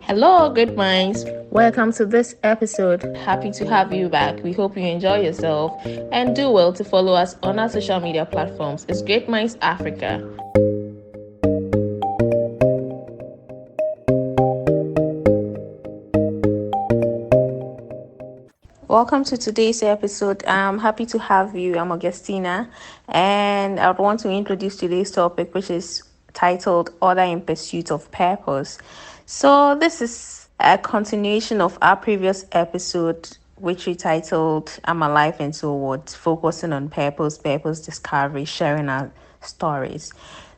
Hello, great minds. Welcome to this episode. Happy to have you back. We hope you enjoy yourself and do well to follow us on our social media platforms. It's Great Minds Africa. Welcome to today's episode. I'm happy to have you. I'm Augustina, and I want to introduce today's topic, which is titled Order in Pursuit of Purpose. So, this is a continuation of our previous episode, which we titled I'm Alive and So What, focusing on purpose discovery, sharing our stories.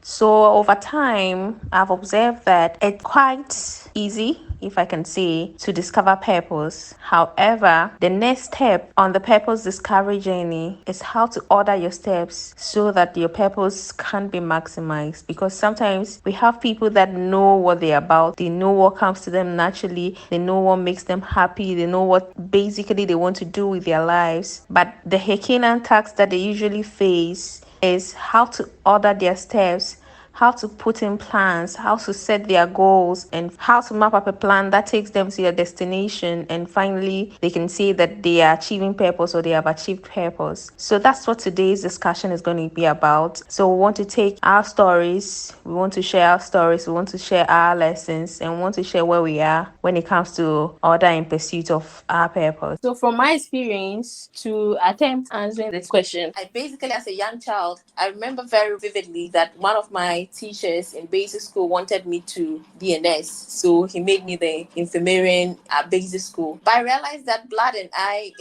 So over time, I've observed that it's quite easy, if I can say, to discover purpose. However, the next step on the purpose discovery journey is how to order your steps so that your purpose can be maximized. Because sometimes we have people that know what they're about, they know what comes to them naturally, they know what makes them happy, they know what basically they want to do with their lives. But the Herculean task that they usually face is how to order their steps, how to put in plans, how to set their goals, and how to map up a plan that takes them to their destination. And finally, they can say that they are achieving purpose or they have achieved purpose. So that's what today's discussion is going to be about. So we want to take our stories, we want to share our stories, we want to share our lessons, and we want to share where we are when it comes to order in pursuit of our purpose. So, from my experience, to attempt answering this question, I basically, as a young child, I remember very vividly that one of my teachers in basic school wanted me to be a nurse. So, he made me the infirmarian at basic school. But I realized that blood and I,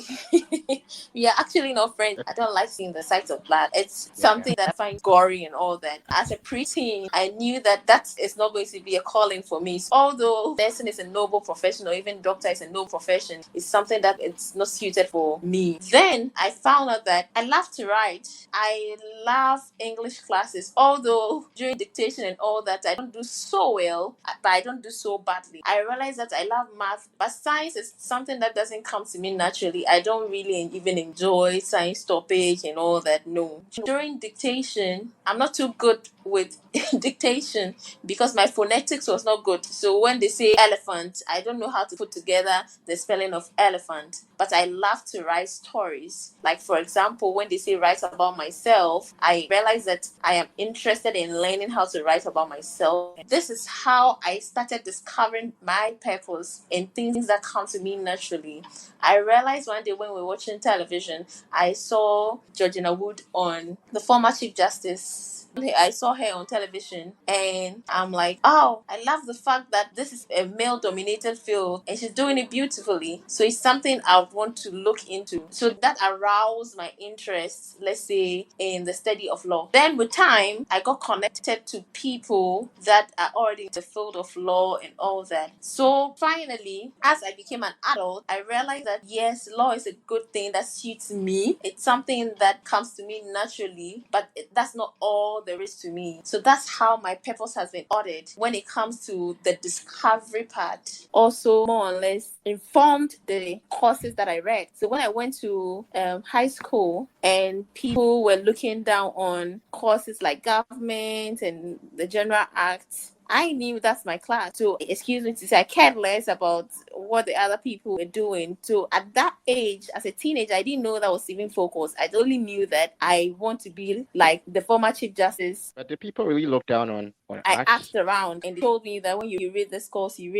we are actually not friends. I don't like seeing the sight of blood. It's something that I find gory and all that. As a preteen, I knew that that is not going to be a calling for me. So, although nursing is a noble profession, or even doctor is a noble profession, it's something that it's not suited for me. Then I found out that I love to write. I love English classes, although during dictation and all that, I don't do so well, but I don't do so badly. I realized that I love math, but science is something that doesn't come to me naturally. I don't really even enjoy science topic and all that. No. During dictation, I'm not too good with dictation because my phonetics was not good. So when they say elephant, I don't know how to put together the spelling of elephant. But I love to write stories. Like, for example, when they say write about myself, I realize that I am interested in learning how to write about myself. This is how I started discovering my purpose in things that come to me naturally. I realized one day when we were watching television, I saw Georgina Wood on the former Chief Justice. I saw her on television and I'm like, oh, I love the fact that this is a male dominated field and she's doing it beautifully. So it's something I want to look into. So that aroused my interest, let's say, in the study of law. Then with time, I got connected to people that are already in the field of law and all that. So finally, as I became an adult, I realized that yes, law is a good thing that suits me. It's something that comes to me naturally, but that's not all there is to me. So that's how my purpose has been ordered when it comes to the discovery part. Also, more or less informed the courses that I read. So when I went to high school and people were looking down on courses like government and the general act, I knew that's my class. So, excuse me to say, I cared less about what the other people were doing. So, at that age, as a teenager, I didn't know that was even focus. I only knew that I want to be like the former Chief Justice. But do people really look down on I arts? asked around and they told me that when you read this course, you're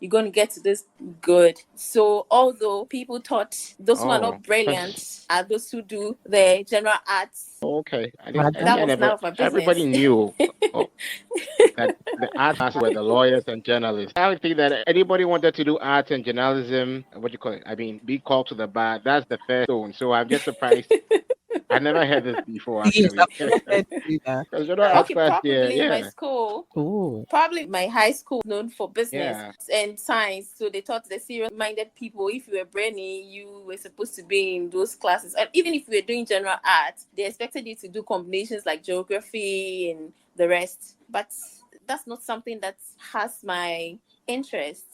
going to get to this good. So, although people thought those who are Oh, not because brilliant are those who do the general arts, okay, that I was none never. of my Everybody business. knew that the arts classes were the lawyers and journalists. I would think that anybody wanted to do arts and journalism, what do you call it? I mean, be called to the bar. That's the first stone. So I'm just surprised. I never heard this before, Yes, actually. I've never heard of either. Because you know, arts Okay, class, yeah, probably my yeah, school. Oh, Probably my high school known for business yeah. and science. So they taught the serious minded people if you were brainy, you were supposed to be in those classes. And even if you were doing general arts, they expected you to do combinations like geography and the rest. But that's not something that has my interest.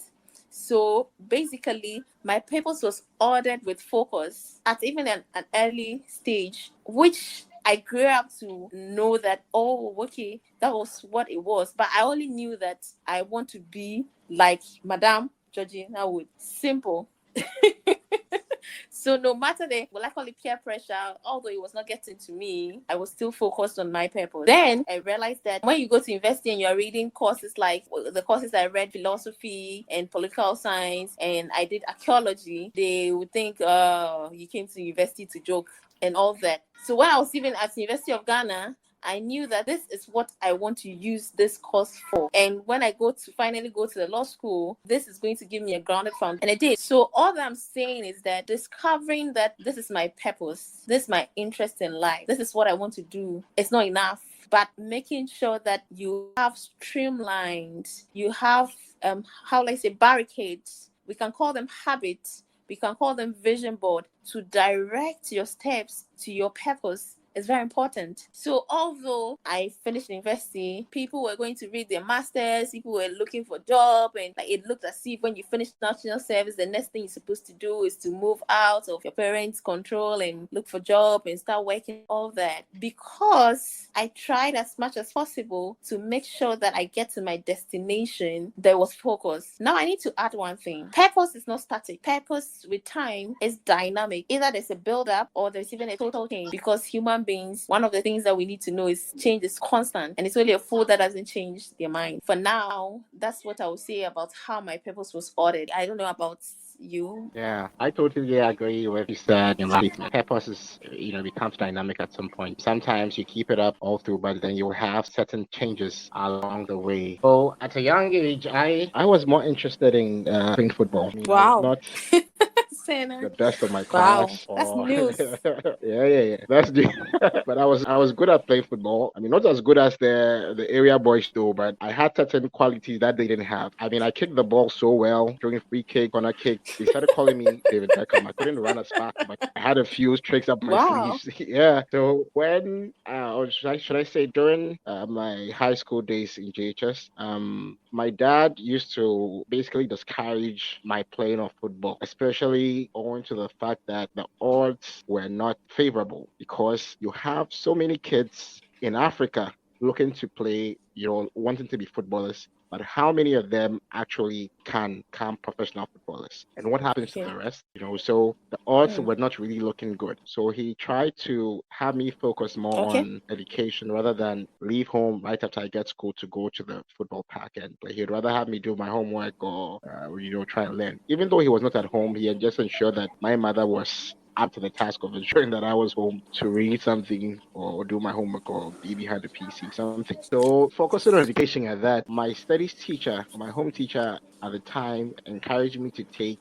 So basically, my purpose was ordered with focus at even an early stage, which I grew up to know that, oh, okay, that was what it was. But I only knew that I want to be like Madame Georgina would. Simple. So no matter the, well, I call it peer pressure, although it was not getting to me, I was still focused on my purpose. Then I realized that when you go to university and you're reading courses like, well, the courses I read, philosophy and political science, and I did archaeology, they would think, you came to university to joke and all that. So when I was even at the University of Ghana, I knew that this is what I want to use this course for. And when I go to finally go to the law school, this is going to give me a grounded foundation. And it did. So all that I'm saying is that discovering that this is my purpose, this is my interest in life, this is what I want to do, it's not enough. But making sure that you have streamlined, you have how will I say, barricades. We can call them habits. We can call them vision board to direct your steps to your purpose is very important. So although I finished university, people were going to read their masters, people were looking for job, and like it looked as if when you finish national service, the next thing you're supposed to do is to move out of your parents' control and look for job and start working, all that. Because I tried as much as possible to make sure that I get to my destination, there was focus. Now I need to add one thing. Purpose is not static. Purpose with time is dynamic. Either there's a build up or there's even a total change, because human beings, one of the things that we need to know is change is constant, and it's only a fool that doesn't change their mind. For now, that's what I would say about how my purpose was ordered. I don't know about you. Yeah, I totally agree with you said in last statement. Purpose is, becomes dynamic at some point. Sometimes you keep it up all through, but then you will have certain changes along the way. So at a young age, I was more interested in playing football. I mean, I was Wow. not Senna. the best of my Wow. class That's or news. yeah. That's the but I was good at playing football. I mean, not as good as the area boys though, but I had certain qualities that they didn't have. I mean, I kicked the ball so well during free kick, corner kick. They started calling me David Beckham. I couldn't run as fast, but I had a few tricks up my Wow. sleeves. Yeah. So when or should I say during my high school days in JHS, my dad used to basically discourage my playing of football, especially owing to the fact that the odds were not favorable because you have so many kids in Africa looking to play, wanting to be footballers, but how many of them actually can become professional footballers? And what happens to Okay. the rest? So the odds Hmm. were not really looking good. So he tried to have me focus more Okay. on education rather than leave home right after I get school to go to the football park and play. He'd rather have me do my homework or, try and learn. Even though he was not at home, he had just ensured that my mother was up to the task of ensuring that I was home to read something or do my homework or be behind the PC, something. So focusing on education at that, my studies teacher, my home teacher at the time encouraged me to take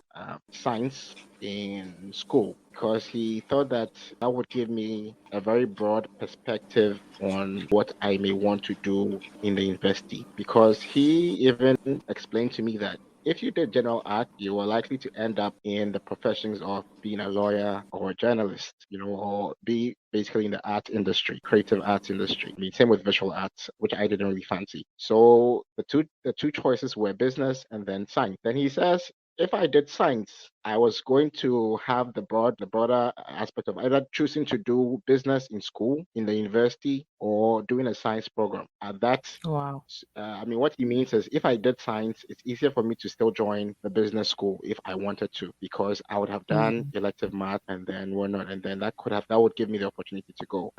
science in school because he thought that that would give me a very broad perspective on what I may want to do in the university. Because he even explained to me that if you did general art, you were likely to end up in the professions of being a lawyer or a journalist, or be basically in the art industry, creative arts industry. I mean, same with visual arts, which I didn't really fancy. So the two choices were business and then science. Then he says, if I did science, I was going to have the broader aspect of either choosing to do business in school, in the university, or doing a science program. At that, Wow. I mean, what he means is if I did science, it's easier for me to still join the business school if I wanted to, because I would have done Mm. elective math and then whatnot, and then that would give me the opportunity to go.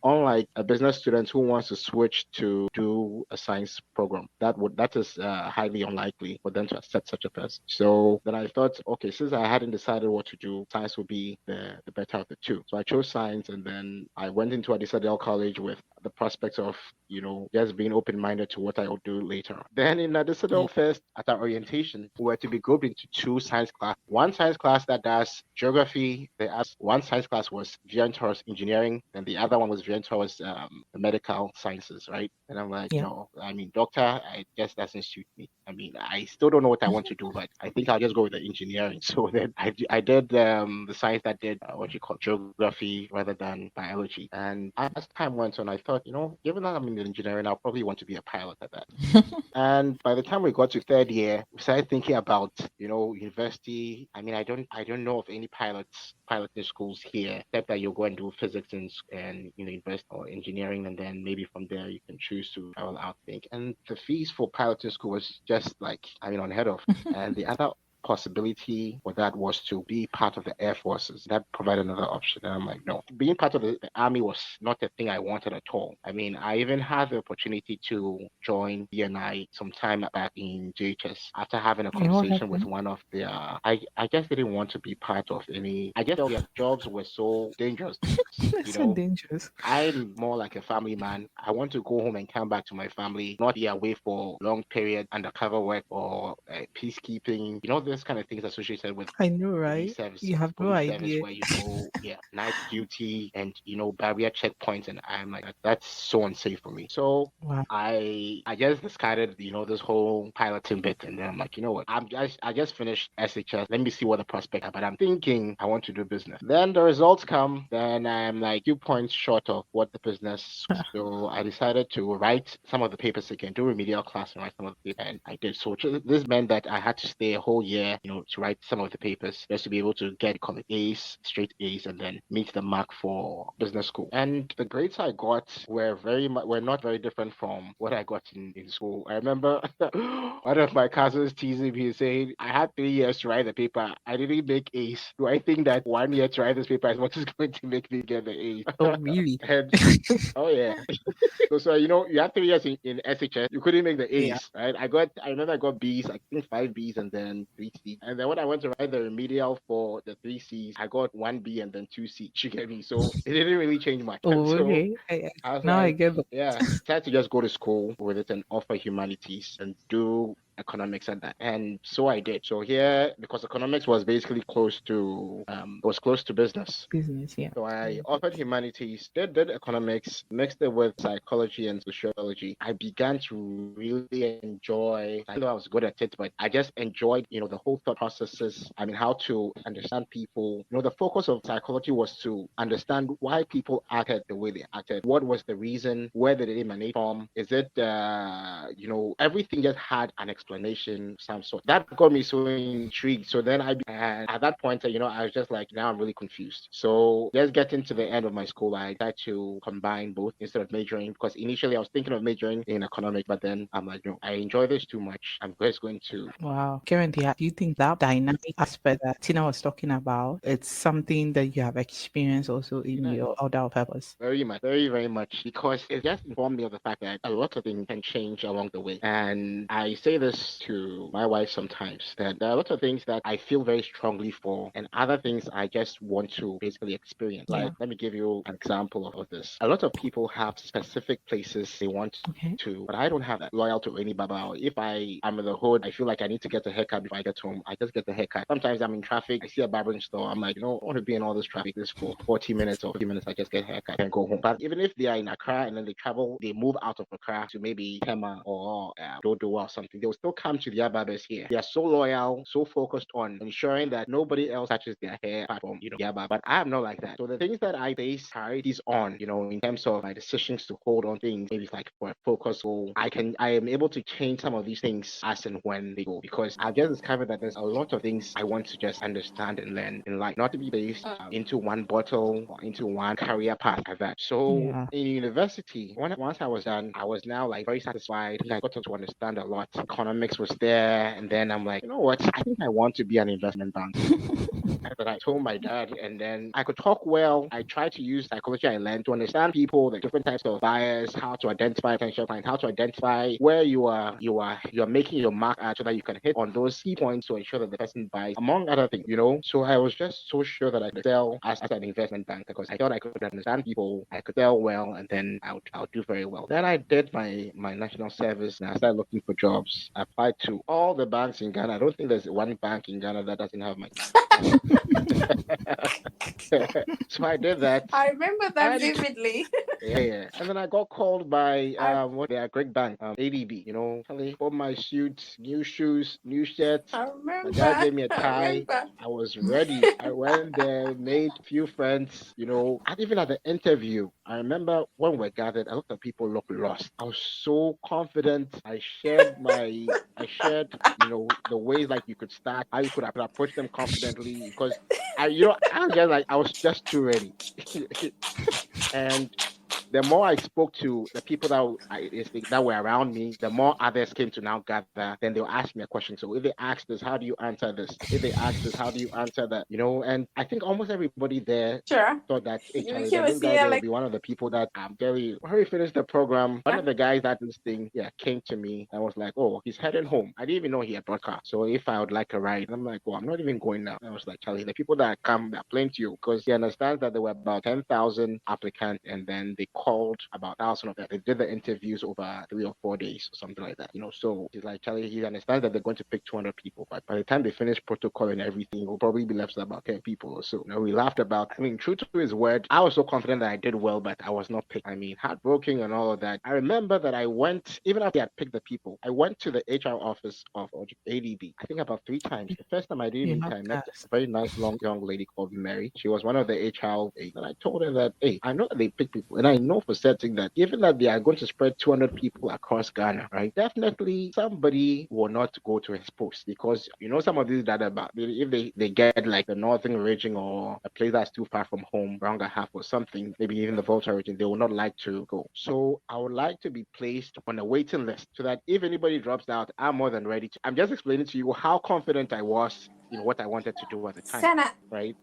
Unlike a business student who wants to switch to do a science program, that is highly unlikely for them to accept such a person. So then I thought, okay, since I hadn't decided what to do, science would be the better of the two. So I chose science, and then I went into Adisadel College with the prospect of just being open minded to what I will do later. Then in Yeah. Adisadel First, at our orientation, we were to be grouped into two science classes. One science class that does geography, one science class was veering towards engineering, and the other one was veering towards the medical sciences, right? And I'm like, Yeah. no, I mean, doctor, I just doesn't suit me. I mean, I still don't know what I want to do, but I think I'll just go with the engineering. So then I did the science that did what you call geography rather than biology. And as time went on, I thought, thought, given that I'm in engineering, I'll probably want to be a pilot at that. And by the time we got to third year, we started thinking about, university. I mean, I don't know of any piloting schools here, except that you'll go and do physics and university or engineering, and then maybe from there you can choose to travel out. I think, and the fees for piloting school was just like, I mean, unheard of. And the other possibility for that was to be part of the air forces. That provided another option. And I'm like, no. Being part of the army was not the thing I wanted at all. I mean, I even had the opportunity to join BNI sometime back in JHS after having a Yeah, what conversation with happened? one of their, I just didn't want to be part of any, I just felt their jobs were so dangerous. It's You so know, dangerous. I'm more like a family man. I want to go home and come back to my family, not be away for long period undercover work or peacekeeping. Those kind of things associated with I know, police right? service, You have no police service idea. where you go, yeah, night duty and barrier checkpoints, and I'm like, that's so unsafe for me. So Wow. I just discarded this whole piloting bit, and then I'm like, you know what? I just finished SHS. Let me see what the prospect are. But I'm thinking I want to do business. Then the results come, then I'm like 2 points short of what the business. So I decided to write some of the papers again, do remedial class and write some of the papers, and I did. So this meant that I had to stay a whole year, to write some of the papers just to be able to get call it A's, straight A's, and then meet the mark for business school. And the grades I got were not very different from what I got in school. I remember one of my cousins teasing me saying, I had 3 years to write the paper. I didn't make A's. Do I think that 1 year to write this paper is what is going to make me get the A's? Oh, really? And oh yeah. So you have 3 years in SHS. You couldn't make the Yeah. A's, right? I remember I got B's, I think 5 B's and then 3 C's. And then when I went to write the remedial for the 3 C's, I got 1 B and then 2 C. You get me? So it didn't really change much. Oh, So okay. I was Now I like, get the yeah, decided to just go to school with it and offer humanities and do economics at that. And so I did. So here, because economics was basically close to business. business. Yeah. So Yeah. I offered humanities, did economics, mixed it with psychology and sociology. I began to really enjoy, I know I was good at it, but I just enjoyed, the whole thought processes. I mean, how to understand people. The focus of psychology was to understand why people acted the way they acted. What was the reason? Where did it emanate from? Is it, everything just had an explanation of some sort. That got me so intrigued. So then and at that point, I was just like, now I'm really confused. So just getting to the end of my school, I tried to combine both instead of majoring because initially I was thinking of majoring in economics, but then I'm like, no, I enjoy this too much. I'm just going to. Wow. Currently, do you think that dynamic aspect that Tina was talking about, it's something that you have experienced also in your other purpose? Very much, very, very much, because it just informed me of the fact that a lot of things can change along the way. And I say this to my wife sometimes that there are a lot of things that I feel very strongly for, and other things I just want to basically experience. Yeah. Like, let me give you an example of this. A lot of people have specific places they want Okay. to, but I don't have that. Loyal to any baba. If I am in the hood, I feel like I need to get a haircut before I get home. I just get the haircut. Sometimes I'm in traffic. I see a barbering store. I'm like, I want to be in all this traffic this for 40 minutes or 50 minutes. I just get a haircut and go home. But even if they are in Accra and then they travel, they move out of Accra to maybe Tema or Dodo or something, they'll still come to their barbers here. They are so loyal, so focused on ensuring that nobody else touches their hair apart from, their barber. But I am not like that. So the things that I base priorities on, in terms of my decisions to hold on things, maybe like for a focus goal, I am able to change some of these things as and when they go because I've just discovered that there's a lot of things I want to just understand and learn in life, not to be based into one bottle or into one career path like that. So Yeah. in university, once I was done, I was now like very satisfied. I got to understand a lot. Economics was there, and then I'm like, you know what? I think I want to be an investment banker. That I told my dad, and then I could talk well. I tried to use psychology I learned to understand people, the different types of buyers, how to identify potential clients, how to identify where you're making your mark at, so that you can hit on those key points to ensure that the person buys, among other things. So I was just so sure that I could sell as an investment banker because I thought I could understand people, I could sell well, and then I'll do very well. Then I did my national service and I started looking for jobs. I applied to all the banks in Ghana. I don't think there's one bank in Ghana that doesn't have my number. So I did that. I remember that And vividly. yeah. And then I got called by what their Great Bank, ADB, Charlie, bought my suit, new shoes, new shirts. I My guy remember. gave me a I tie. remember. I was ready. I went there, made few friends, and even at the interview, I remember when we were gathered, a lot of people looked lost. I was so confident. I shared the ways like you could start, how you could approach them confidently because I was just like, I was just too ready. And the more I spoke to the people that were around me, the more others came to now gather. Then they'll ask me a question. So if they ask this, how do you answer this? If they ask this, how do you answer that? And I think almost everybody there Sure. thought that, hey, You Charlie, became the a new guy senior there will like be one of the people that very, when we finished the program, one of the guys that this thing, yeah, came to me and was like, oh, he's heading home. I didn't even know he had brought car. So if I would like a ride, I'm like, well, I'm not even going now. I was like, Charlie, the people that come, they're playing to you because he understands that there were about 10,000 applicants and then they called about 1,000 of them. They did the interviews over 3 or 4 days or something like that. So he's like, Charlie, he understands that they're going to pick 200 people, but by the time they finish protocol and everything, we'll probably be left with about 10 people or so. We laughed about, I mean, true to his word, I was so confident that I did well, but I was not picked. I mean, heartbroken and all of that. I remember that I went, even after I had picked the people, I went to the HR office of ADB, I think about 3 times. The first time I didn't You meet have her, I met gas. a very nice, long, young lady called Mary. She was one of the HR aides, and I told her that, hey, I know that they pick people, and I know for certain that given that they are going to spread 200 people across Ghana, right? Definitely somebody will not go to his post because some of these that about if they get like the northern region or a place that's too far from home, Ranga half or something, maybe even the Volta region, they will not like to go. So I would like to be placed on a waiting list so that if anybody drops out, I'm more than ready to. I'm just explaining to you how confident I was in what I wanted to do at the time, Senna. right?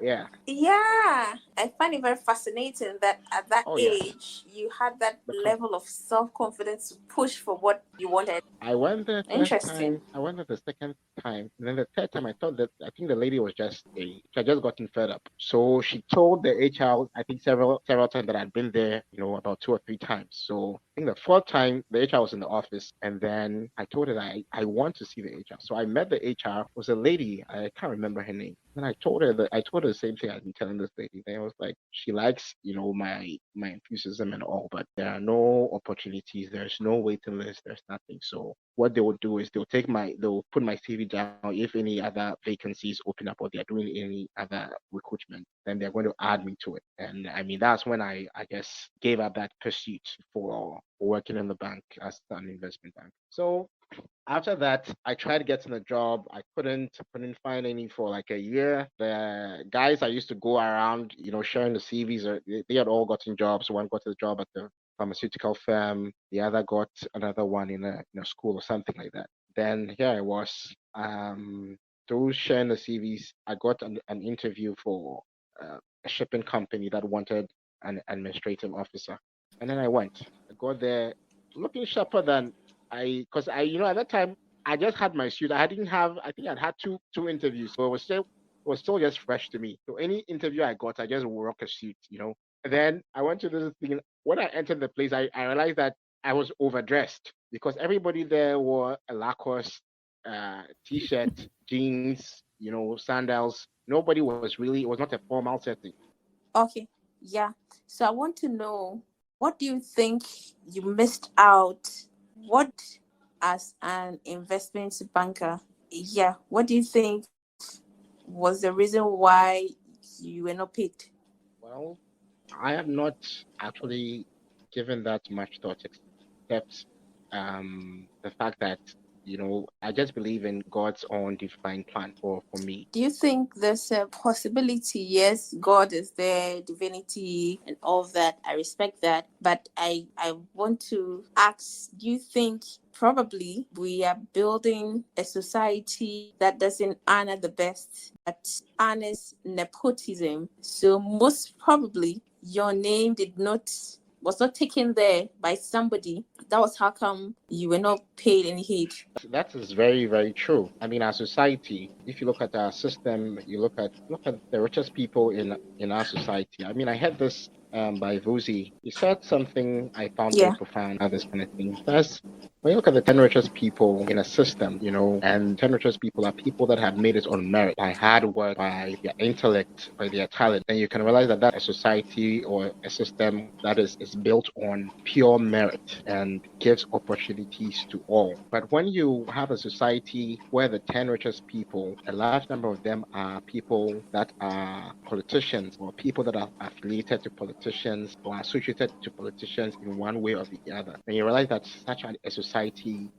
Yeah. Yeah, I find it very fascinating that at that Oh yeah. age you had that Because level of self confidence to push for what you wanted. I went the first Interesting. time, I went there the second time, and then the third time I thought that I think the lady was she had just gotten fed up. So she told the HR, I think several times that I'd been there, about 2 or 3 times. So I think the fourth time the HR was in the office, and then I told her that I want to see the HR. So I met the HR, it was a lady, I can't remember her name. Then I told her the same thing I've been telling this lady. And I was like, she likes, my enthusiasm and all, but there are no opportunities, there's no waiting list, there's nothing. So what they will do is they'll put my CV down if any other vacancies open up or they're doing any other recruitment, then they're going to add me to it. And I mean that's when I guess gave up that pursuit for working in the bank as an investment bank. So after that, I tried getting a job. I couldn't find any for like a year. The guys I used to go around, sharing the CVs, they had all gotten jobs. One got a job at the pharmaceutical firm. The other got another one in a school or something like that. Then here I was. Through sharing the CVs, I got an interview for a shipping company that wanted an administrative officer, and then I went. I got there looking sharper than because at that time I just had my suit. I didn't have. I think I'd had two interviews, so it was still just fresh to me. So any interview I got, I just wore a suit. And then I went to this thing. When I entered the place, I realized that I was overdressed because everybody there wore a Lacoste t-shirt, jeans, sandals. Nobody was really. It was not a formal setting. Okay. Yeah. So I want to know, what do you think you missed out? What, as an investment banker, yeah, what do you think was the reason why you were not picked? Well, I have not actually given that much thought, except the fact that I just believe in God's own divine plan for me. Do you think there's a possibility? Yes, God is there, divinity, and all of that. I respect that. But I want to ask, do you think probably we are building a society that doesn't honor the best, but honors nepotism? So, most probably, your name was not taken there by somebody. That was how come you were not paid any heed. That is very, very true. I mean, our society, if you look at our system, you look at the richest people in our society. I mean, I heard this by Vuzi. He said something I found very Yeah. profound about this kind of thing. First, when you look at the 10 richest people in a system, and 10 richest people are people that have made it on merit by hard work, by their intellect, by their talent, then you can realize that that's a society or a system that is built on pure merit and gives opportunities to all. But when you have a society where the 10 richest people, a large number of them are people that are politicians or people that are affiliated to politicians or associated to politicians in one way or the other, and you realize that such a society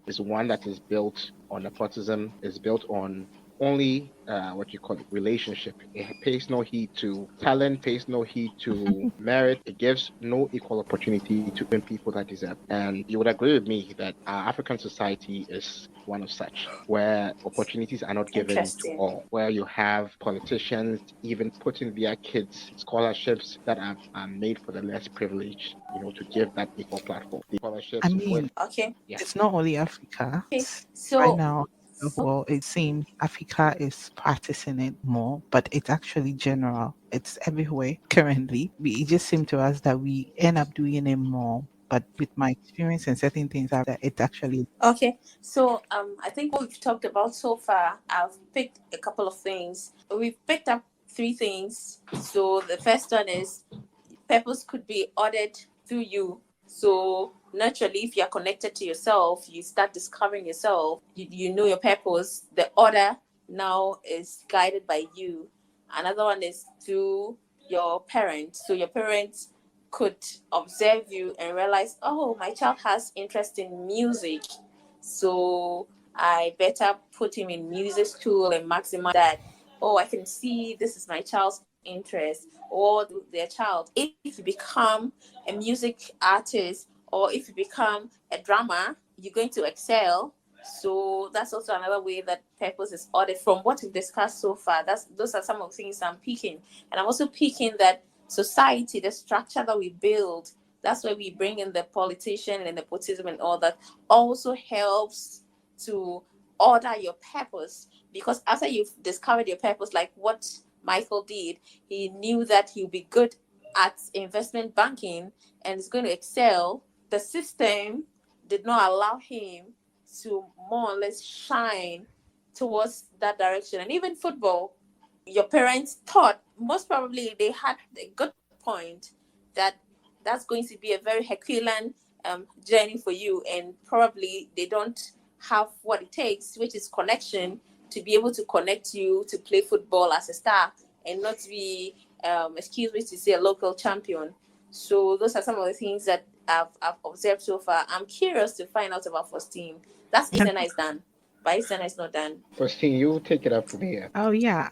is one that is built on nepotism, is built on only what you call it relationship. It pays no heed to talent, pays no heed to merit. It gives no equal opportunity to even people that deserve. And you would agree with me that our African society is one of such, where opportunities are not given to Interesting. all, where you have politicians even putting their kids scholarships that are made for the less privileged, to give that equal platform. The I scholarships with, mean, Okay. yeah. it's not only Africa. Okay. Right So, now, the world, it seems Africa is practicing it more, but it's actually general. It's everywhere currently. It just seems to us that we end up doing it more. But with my experience and certain things, that it's actually okay. So, I think what we've talked about so far, I've picked a couple of things. We've picked up three things. So, the first one is purpose could be ordered through you. So naturally, if you're connected to yourself, you start discovering yourself. You know your purpose. The order now is guided by you. Another one is through your parents. So your parents could observe you and realize, oh, my child has interest in music. So I better put him in music school and maximize that. Oh, I can see this is my child's interest or their child. If you become a music artist or if you become a drummer, you're going to excel. So that's also another way that purpose is ordered from what we've discussed so far. Those are some of the things I'm picking. And I'm also picking that society, the structure that we build, that's where we bring in the politician and the nepotism and all that, also helps to order your purpose. Because after you've discovered your purpose, like what Michael did, he knew that he'll be good at investment banking and is going to excel. The system did not allow him to more or less shine towards that direction. And even football, your parents thought most probably they had a good point that that's going to be a very Herculean journey for you, and probably they don't have what it takes, which is connection, to be able to connect you to play football as a star and not be, excuse me to say, a local champion. So those are some of the things that I've observed so far. I'm curious to find out about first team. That's Isena is done, but Isena is not done. Faustine, you take it up from here. oh yeah,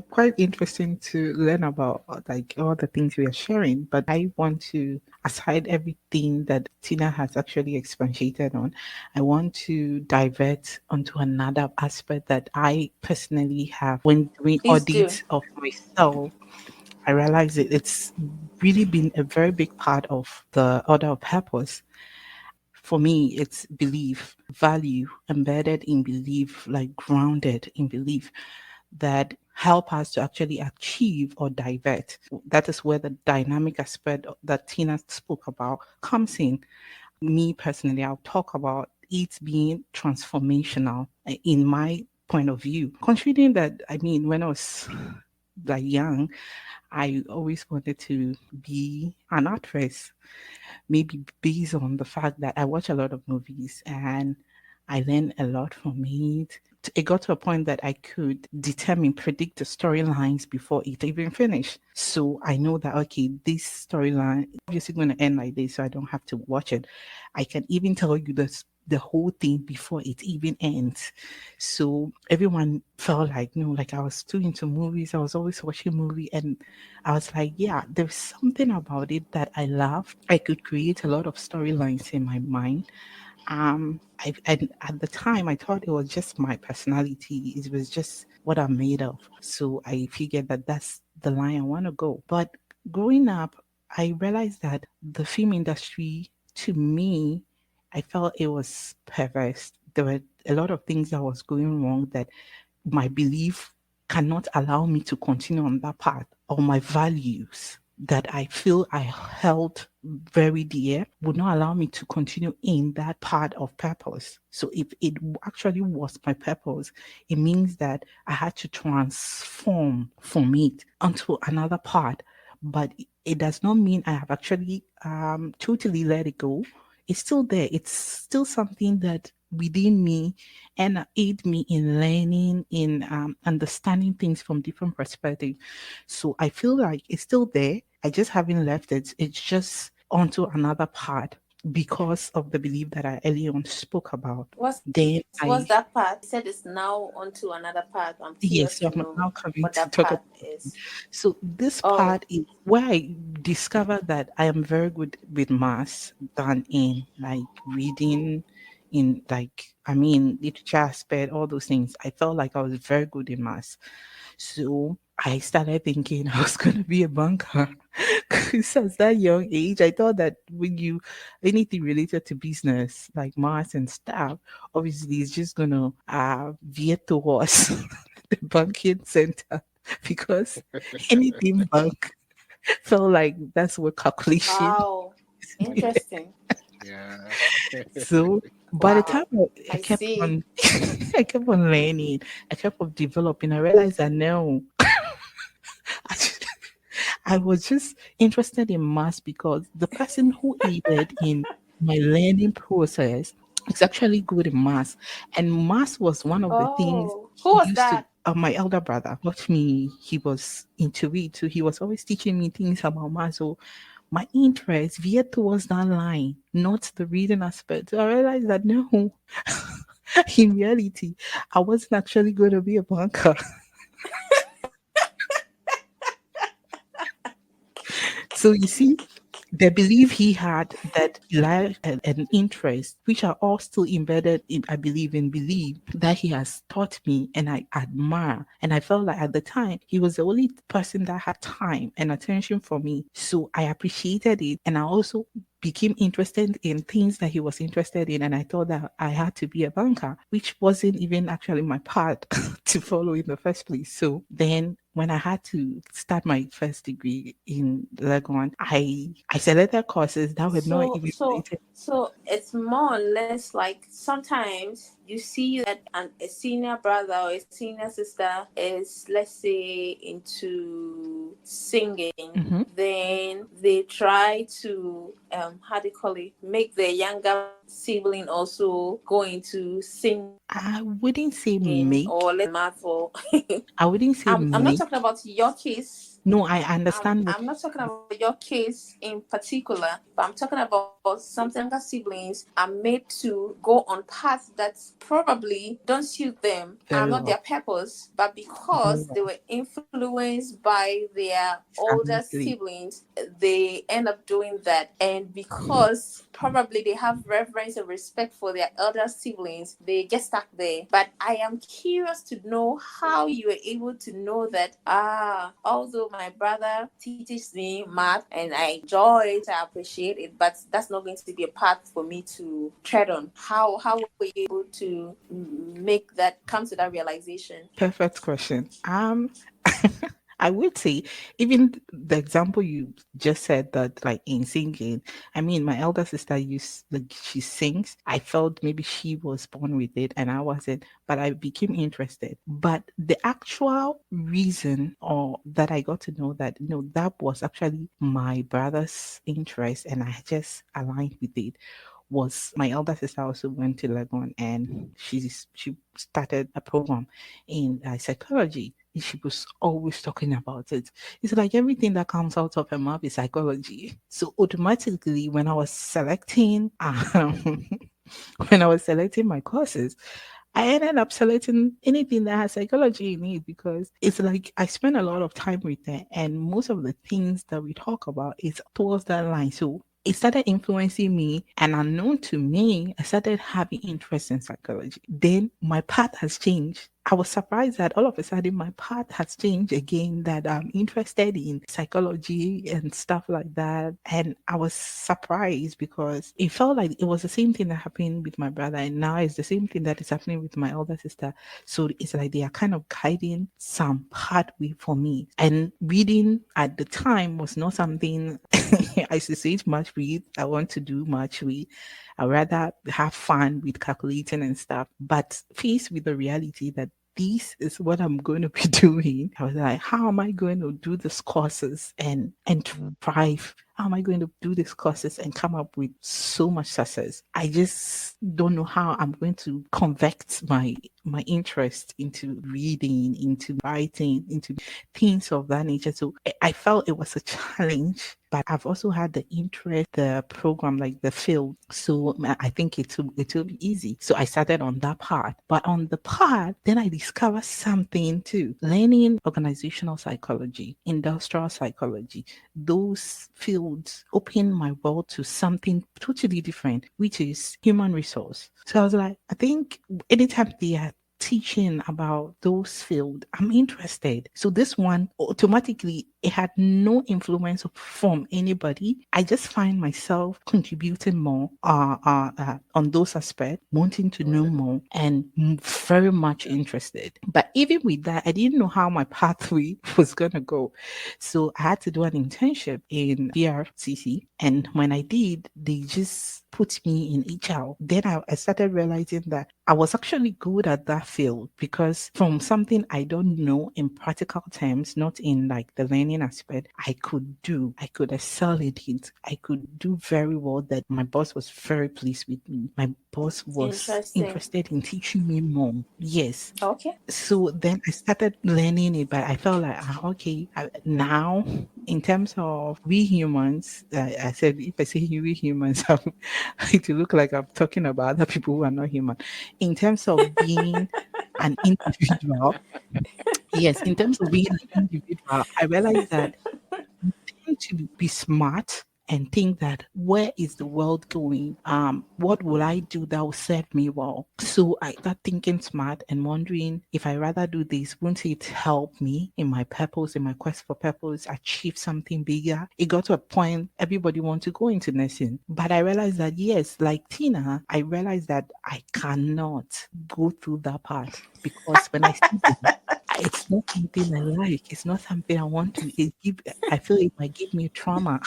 quite interesting to learn about like all the things we are sharing. But I want to, aside everything that Tina has actually expatiated on, I want to divert onto another aspect that I personally have when doing Please do. audits of myself. I realize it's really been a very big part of the order of purpose. For me, it's belief, value embedded in belief, like grounded in belief that help us to actually achieve or divert. That is where the dynamic aspect that Tina spoke about comes in. Me personally, I'll talk about it being transformational in my point of view. Considering that, I mean, when I was like young, I always wanted to be an actress, maybe based on the fact that I watch a lot of movies and I learn a lot from it. It got to a point that I could predict the storylines before it even finished. So I know that, okay, this storyline obviously going to end like this, so I don't have to watch it. I can even tell you the whole thing before it even ends. So everyone felt like, no, like I was too into movies. I was always watching movie and I was like, yeah, there's something about it that I love. I could create a lot of storylines in my mind. And at the time, I thought it was just my personality. It was just what I'm made of. So I figured that that's the line I want to go. But growing up, I realized that the film industry, to me, I felt it was perverse. There were a lot of things that was going wrong that my belief cannot allow me to continue on that path or my values. that I feel I held very dear would not allow me to continue in that part of purpose. So if it actually was my purpose, it means that I had to transform from it onto another part. But it does not mean I have actually totally let it go. It's still there. It's still something that within me and aid me in learning, in understanding things from different perspectives. So I feel like it's still there. I just haven't left it. It's just onto another part because of the belief that I earlier on spoke about. Then What's I that part? You said it's now onto another part. I'm Yes, curious so to I'm know now coming what to that talk part about it. is. So this Oh, part is where I discovered that I am very good with maths than in like reading, in like literature aspect, all those things. I felt like I was very good in maths. So I started thinking I was going to be a banker. Because at that young age, I thought that when you anything related to business like maths and stuff, obviously it's just going to veer towards the banking center because anything bank felt like that's where calculation. wow. Interesting. Yeah. So by the time Wow. I I kept see. on, I kept on learning, I kept on developing. I realized that no, I was just interested in maths because the person who aided in my learning process is actually good in maths. And maths was one of the things Oh, who he was used to, that? my elder brother taught me. He was into it. So he was always teaching me things about maths. So my interest veered towards that line, not the reading aspect. So I realized that no, in reality, I wasn't actually going to be a banker. So you see, the belief he had that he liked an interest, which are all still embedded in, I believe, in belief that he has taught me and I admire. And I felt like at the time he was the only person that had time and attention for me. So I appreciated it. And I also became interested in things that he was interested in. And I thought that I had to be a banker, which wasn't even actually my path to follow in the first place. So then when I had to start my first degree in Legon, I selected courses that were not So, even so, related. so it's more or less like sometimes you see that a senior brother or a senior sister is, let's say, into singing. Mhm. Then they try to, how do you call it, make their younger sibling also go into singing I wouldn't say or let's make. math or I wouldn't say I'm not talking make. about your case. No, I understand what. I'm not talking about your case in particular, but I'm talking about some younger siblings are made to go on paths that probably don't suit them, are Very not their well. purpose, but Very because they well. were influenced by their older Exactly. siblings, they end up doing that. And because probably they have reverence and respect for their elder siblings, they get stuck there. But I am curious to know how you were able to know that, although my brother teaches me math and I enjoy it, I appreciate it, but that's not going to be a path for me to tread on. How were you able to make that come to that realization? Perfect question. I would say even the example you just said that like in singing, I mean my elder sister used like she sings. I felt maybe she was born with it and I wasn't, but I became interested. But the actual reason or that I got to know that no, that was actually my brother's interest and I just aligned with it was my elder sister also went to Legon and she started a program in psychology. And she was always talking about it. It's like everything that comes out of her mouth is psychology. So automatically, when I was selecting, when I was selecting my courses, I ended up selecting anything that has psychology in it because it's like I spend a lot of time with her, and most of the things that we talk about is towards that line. So it started influencing me, and unknown to me, I started having interest in psychology. Then my path has changed. I was surprised that all of a sudden my path has changed again, that I'm interested in psychology and stuff like that. And I was surprised because it felt like it was the same thing that happened with my brother. And now it's the same thing that is happening with my older sister. So it's like they are kind of guiding some pathway for me. And reading at the time was not something I associate much with. I want to do much with. I rather have fun with calculating and stuff. But faced with the reality that this is what I'm going to be doing, I was like, how am I going to do these courses and thrive? How am I going to do these courses and come up with so much success? I just don't know how I'm going to convert my interest into reading, into writing, into things of that nature. So I felt it was a challenge, but I've also had the interest, the program, like the field. So I think it will be easy. So I started on that part. But on the part, then I discovered something too. Learning organizational psychology, industrial psychology, those fields opened my world to something totally different, which is human resource. So I was like, I think anytime they are teaching about those fields, I'm interested. So this one automatically, it had no influence from anybody. I just find myself contributing more on those aspects, wanting to know more, and very much interested. But even with that, I didn't know how my pathway was gonna go. So I had to do an internship in BRCC, and when I did, they just put me in HR. Then I started realizing that I was actually good at that field because from something I don't know in practical terms, not in like the learning aspect, I could excel in it. I could do very well that my boss was very pleased with me. My boss was Interesting. interested in teaching me more. Yes. Okay. So then I started learning it, but I felt like, okay, now in terms of we humans, I said, if I say we humans, it will look like I'm talking about other people who are not human. In terms of being an individual, yes, in terms of being an individual, I realized that tend to be smart and think that where is the world going? What will I do that will serve me well? So I start thinking smart and wondering if I rather do this, won't it help me in my purpose, in my quest for purpose, achieve something bigger? It got to a point everybody wants to go into nursing. But I realized that yes, like Tina, I realized that I cannot go through that part because when I see them, it's not something I like. It's not something I want to. I feel it might give me trauma.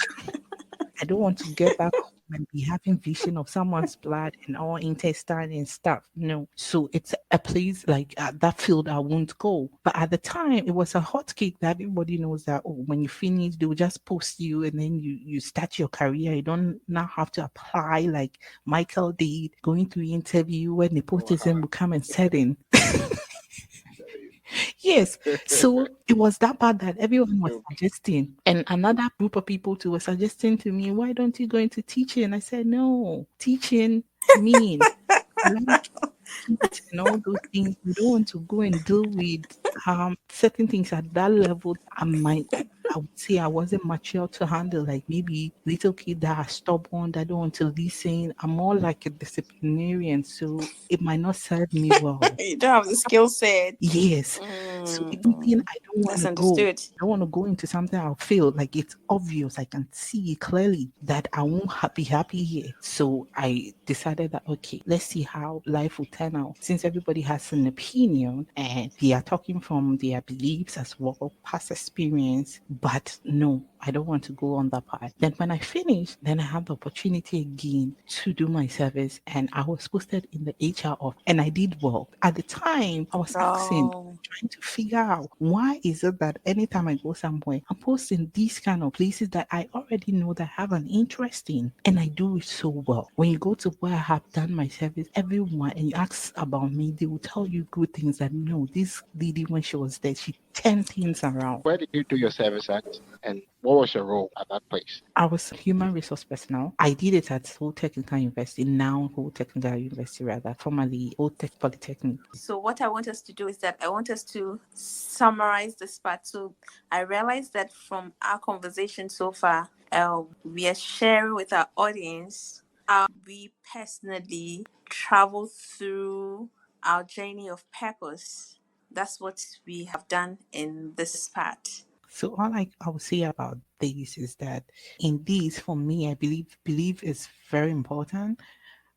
I don't want to get back home and be having vision of someone's blood and all intestine and stuff. No. So it's a place like that field I won't go. But at the time, it was a hot cake that everybody knows that, oh, when you finish, they will just post you and then you start your career. You don't now have to apply like Michael did, going to interview when the Wow. post will come and set in. Yes. So it was that part that everyone was suggesting. And another group of people too were suggesting to me, why don't you go into teaching? I said, no, teaching mean like kids and all those things. We don't want to go and deal with certain things at that level. I would say I wasn't mature to handle, like maybe little kids that are stubborn, that don't want to listen. I'm more like a disciplinarian, so it might not serve me well. You don't have the skill set. Yes. So it's something I don't want That's to go. understood. I don't want to go into something I'll feel like it's obvious. I can see clearly that I won't be happy here. So I decided that, okay, let's see how life will turn out. Since everybody has an opinion and they are talking from their beliefs as well, past experience, but no, I don't want to go on that part. Then when I finish, then I have the opportunity again to do my service and I was posted in the HR office and I did well. At the time, I was asking, Oh, trying to figure out why is it that anytime I go somewhere, I'm posting these kind of places that I already know that I have an interest in and I do it so well. When you go to where I have done my service, everyone and you ask about me, they will tell you good things that no, this lady when she was there, she turned things around. Where did you do your service at, and what was your role at that place? I was human resource personnel. I did it at Old Technical University, now Old Technical University rather, formerly Old Tech Polytechnic. so what I want us to do is that I want us to summarize this part. So I realized that from our conversation so far, we are sharing with our audience how we personally travel through our journey of purpose. that's what we have done in this part. So all I will say about this is that in this, for me, I believe is very important.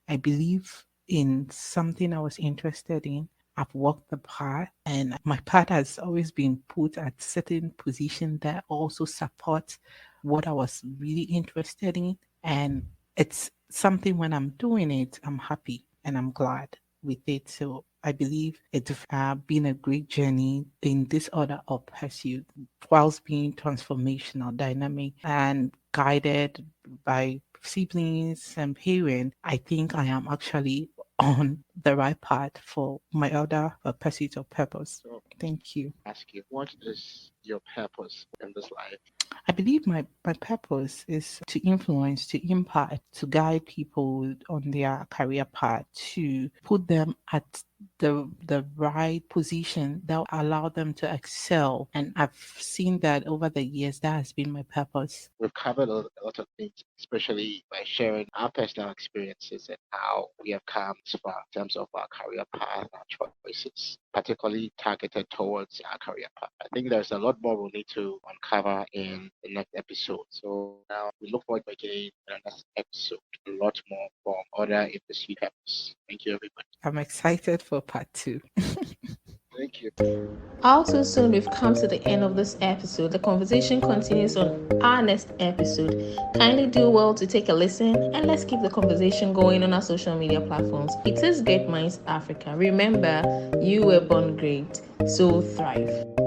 I believe in something I was interested in. I've walked the path, and my path has always been put at certain position that also support what I was really interested in. And it's something when I'm doing it, I'm happy and I'm glad with it. So I believe it's been a great journey in this order of pursuit, whilst being transformational, dynamic, and guided by siblings and parents. I think I am actually on the right path for my other pursuit of purpose. So Thank you. ask you, what is your purpose in this life? I believe my purpose is to influence, to impact, to guide people on their career path, to put them at the right position that will allow them to excel. And I've seen that over the years. That has been my purpose. We've covered a lot of things, especially by sharing our personal experiences and how we have come this far in terms of our career path, our choices, particularly targeted towards our career path. I think there's a lot more we'll need to uncover in the next episode. So now we look forward to again in the next episode, a lot more from other in pursuit purpose. Thank you, everybody. I'm excited for part two. Thank you. All too soon, we've come to the end of this episode. The conversation continues on our next episode. Kindly do well to take a listen and let's keep the conversation going on our social media platforms. It is Great Minds Africa. Remember, you were born great, so thrive.